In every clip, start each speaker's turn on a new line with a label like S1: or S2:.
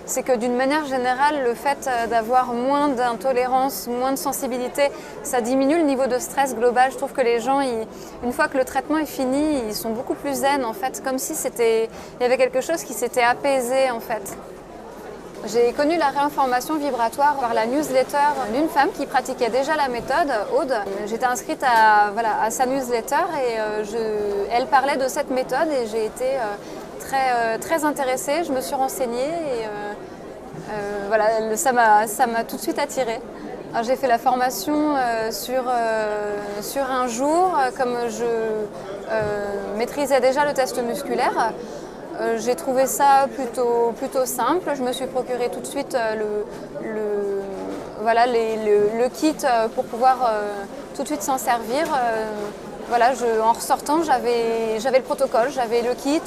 S1: c'est que d'une manière générale, le fait d'avoir moins d'intolérance, moins de sensibilité, ça diminue le niveau de stress global. Je trouve que les gens, une fois que le traitement est fini, ils sont beaucoup plus zen en fait, comme si il y avait quelque chose qui s'était apaisé en fait. J'ai connu la réinformation vibratoire par la newsletter d'une femme qui pratiquait déjà la méthode, Aude. J'étais inscrite à sa newsletter et elle parlait de cette méthode et j'ai été très intéressée. Je me suis renseignée et ça m'a tout de suite attirée. J'ai fait la formation sur un jour, comme je maîtrisais déjà le test musculaire. J'ai trouvé ça plutôt simple. Je me suis procuré tout de suite le kit pour pouvoir tout de suite s'en servir. En ressortant, j'avais le protocole, j'avais le kit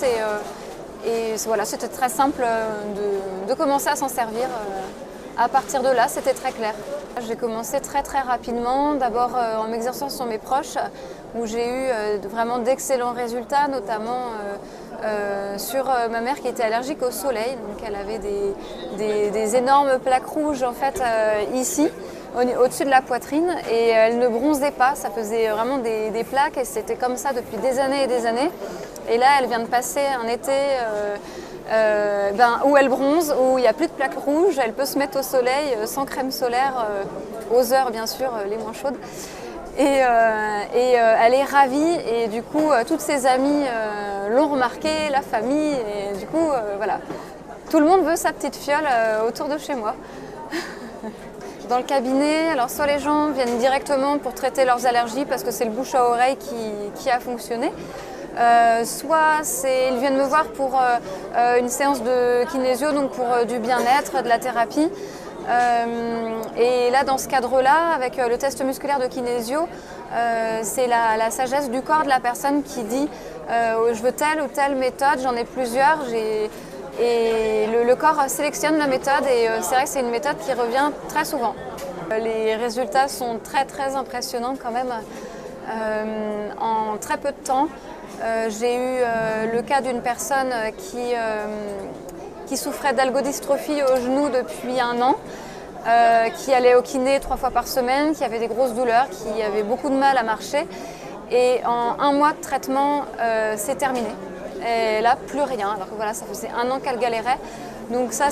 S1: et voilà, c'était très simple de commencer à s'en servir. À partir de là, c'était très clair. J'ai commencé très rapidement, d'abord en m'exerçant sur mes proches, où j'ai eu vraiment d'excellents résultats, notamment sur ma mère qui était allergique au soleil. Donc elle avait des énormes plaques rouges en fait ici, au-dessus de la poitrine, et elle ne bronzait pas. Ça faisait vraiment des plaques et c'était comme ça depuis des années et des années. Et là, elle vient de passer un été où elle bronze, où il n'y a plus de plaques rouges, elle peut se mettre au soleil sans crème solaire, aux heures bien sûr les moins chaudes. Et elle est ravie et du coup toutes ses amies l'ont remarqué, la famille, et du coup voilà. Tout le monde veut sa petite fiole autour de chez moi. Dans le cabinet, alors soit les gens viennent directement pour traiter leurs allergies parce que c'est le bouche à oreille qui a fonctionné. Soit ils viennent me voir pour une séance de kinésio, donc pour du bien-être, de la thérapie. Et là, dans ce cadre-là, avec le test musculaire de kinésio, c'est la sagesse du corps de la personne qui dit je veux telle ou telle méthode, j'en ai plusieurs. Et le corps sélectionne la méthode et c'est vrai que c'est une méthode qui revient très souvent. Les résultats sont très impressionnants quand même. En très peu de temps, j'ai eu le cas d'une personne qui souffrait d'algodystrophie au genou depuis 1 an, qui allait au kiné 3 fois par semaine, qui avait des grosses douleurs, qui avait beaucoup de mal à marcher. Et en 1 mois de traitement, c'est terminé. Et là, plus rien. Alors que voilà, ça faisait 1 an qu'elle galérait. Donc ça,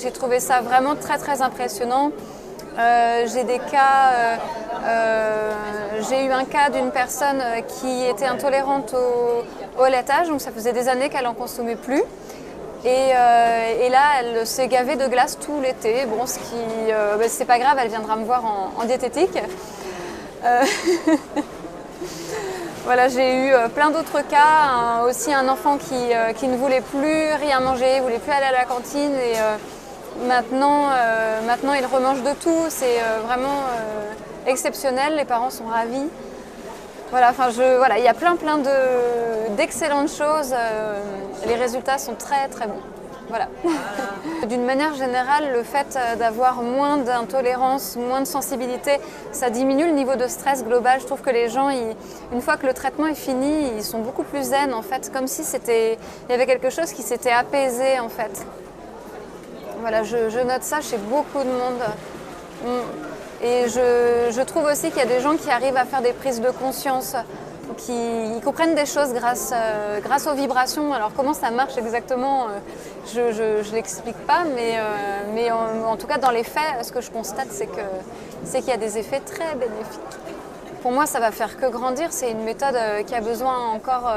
S1: j'ai trouvé ça vraiment très impressionnant. J'ai des cas, j'ai eu un cas d'une personne qui était intolérante au laitage, donc ça faisait des années qu'elle n'en consommait plus. Et là, elle s'est gavée de glace tout l'été. Bon, c'est pas grave, elle viendra me voir en diététique. Voilà, j'ai eu plein d'autres cas, aussi un enfant qui ne voulait plus rien manger, ne voulait plus aller à la cantine et maintenant il remange de tout, c'est vraiment exceptionnel, les parents sont ravis. Voilà, il y a plein d'excellentes choses, les résultats sont très bons. Voilà. D'une manière générale, le fait d'avoir moins d'intolérance, moins de sensibilité, ça diminue le niveau de stress global. Je trouve que les gens, une fois que le traitement est fini, ils sont beaucoup plus zen en fait, comme si il y avait quelque chose qui s'était apaisé en fait. Voilà, je note ça chez beaucoup de monde. Et je trouve aussi qu'il y a des gens qui arrivent à faire des prises de conscience, qui comprennent des choses grâce aux vibrations. Alors comment ça marche exactement, je ne l'explique pas, mais en tout cas dans les faits, ce que je constate, c'est qu'il y a des effets très bénéfiques. Pour moi, ça va faire que grandir. C'est une méthode qui a besoin encore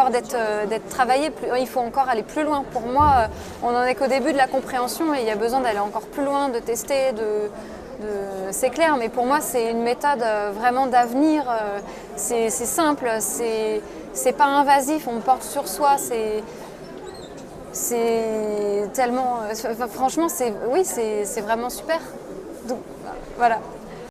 S1: d'être travaillée. Il faut encore aller plus loin. Pour moi, on n'en est qu'au début de la compréhension et il y a besoin d'aller encore plus loin, de tester, c'est clair. Mais pour moi, c'est une méthode vraiment d'avenir. C'est simple, c'est pas invasif. On porte sur soi. C'est tellement. Franchement, c'est vraiment super. Donc, voilà.